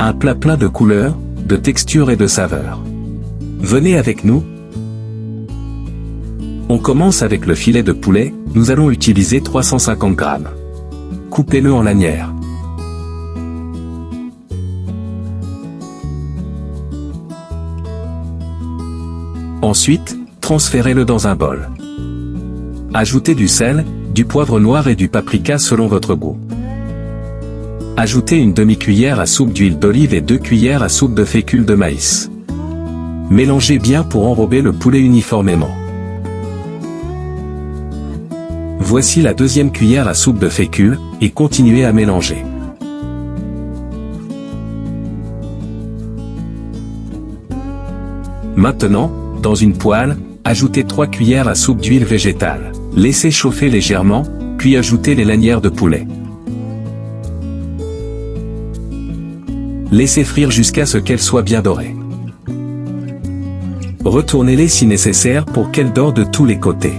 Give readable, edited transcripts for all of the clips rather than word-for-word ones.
Un plat plein de couleurs, de textures et de saveurs. Venez avec nous. On commence avec le filet de poulet, nous allons utiliser 350 grammes. Coupez-le en lanières. Ensuite, transférez-le dans un bol. Ajoutez du sel, du poivre noir et du paprika selon votre goût. Ajoutez une demi-cuillère à soupe d'huile d'olive et 2 cuillères à soupe de fécule de maïs. Mélangez bien pour enrober le poulet uniformément. Voici la 2e cuillère à soupe de fécule, et continuez à mélanger. Maintenant, dans une poêle, ajoutez 3 cuillères à soupe d'huile végétale. Laissez chauffer légèrement, puis ajoutez les lanières de poulet. Laissez frire jusqu'à ce qu'elles soient bien dorées. Retournez-les si nécessaire pour qu'elles dorent de tous les côtés.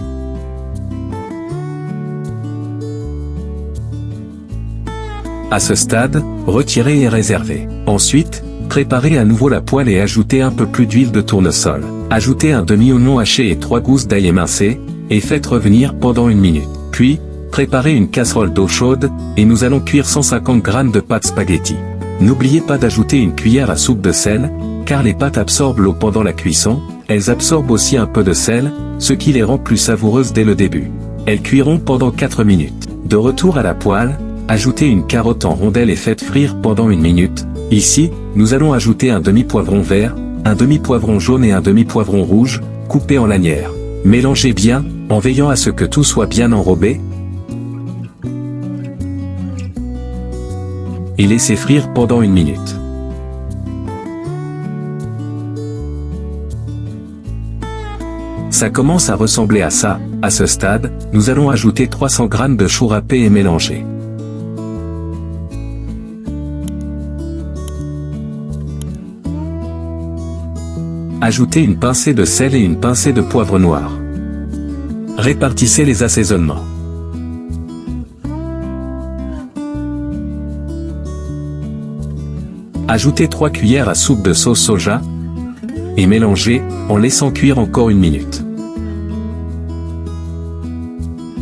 À ce stade, retirez et réservez. Ensuite, préparez à nouveau la poêle et ajoutez un peu plus d'huile de tournesol. Ajoutez un demi-oignon haché et 3 gousses d'ail émincé, et faites revenir pendant 1 minute. Puis, préparez une casserole d'eau chaude, et nous allons cuire 150 g de pâte spaghetti. N'oubliez pas d'ajouter une cuillère à soupe de sel, car les pâtes absorbent l'eau pendant la cuisson, elles absorbent aussi un peu de sel, ce qui les rend plus savoureuses dès le début. Elles cuiront pendant 4 minutes. De retour à la poêle, ajoutez une carotte en rondelles et faites frire pendant 1 minute. Ici, nous allons ajouter un demi-poivron vert, un demi-poivron jaune et un demi-poivron rouge, coupés en lanières. Mélangez bien, en veillant à ce que tout soit bien enrobé, et laissez frire pendant 1 minute. Ça commence à ressembler à ça. À ce stade, nous allons ajouter 300 g de chou râpé et mélanger. Ajoutez une pincée de sel et une pincée de poivre noir. Répartissez les assaisonnements. Ajoutez 3 cuillères à soupe de sauce soja et mélangez, en laissant cuire encore 1 minute.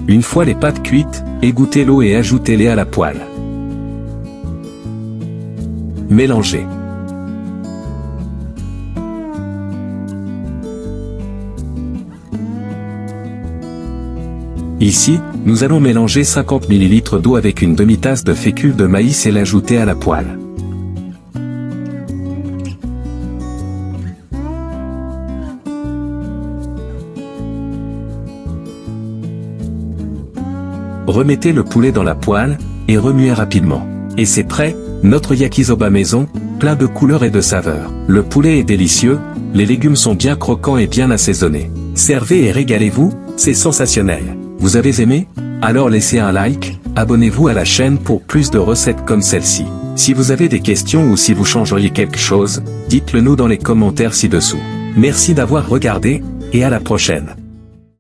Une fois les pâtes cuites, égouttez l'eau et ajoutez-les à la poêle. Mélangez. Ici, nous allons mélanger 50 ml d'eau avec une demi-tasse de fécule de maïs et l'ajouter à la poêle. Remettez le poulet dans la poêle, et remuez rapidement. Et c'est prêt, notre yakisoba maison, plein de couleurs et de saveurs. Le poulet est délicieux, les légumes sont bien croquants et bien assaisonnés. Servez et régalez-vous, c'est sensationnel. Vous avez aimé? Alors laissez un like, abonnez-vous à la chaîne pour plus de recettes comme celle-ci. Si vous avez des questions ou si vous changeriez quelque chose, dites-le nous dans les commentaires ci-dessous. Merci d'avoir regardé, et à la prochaine.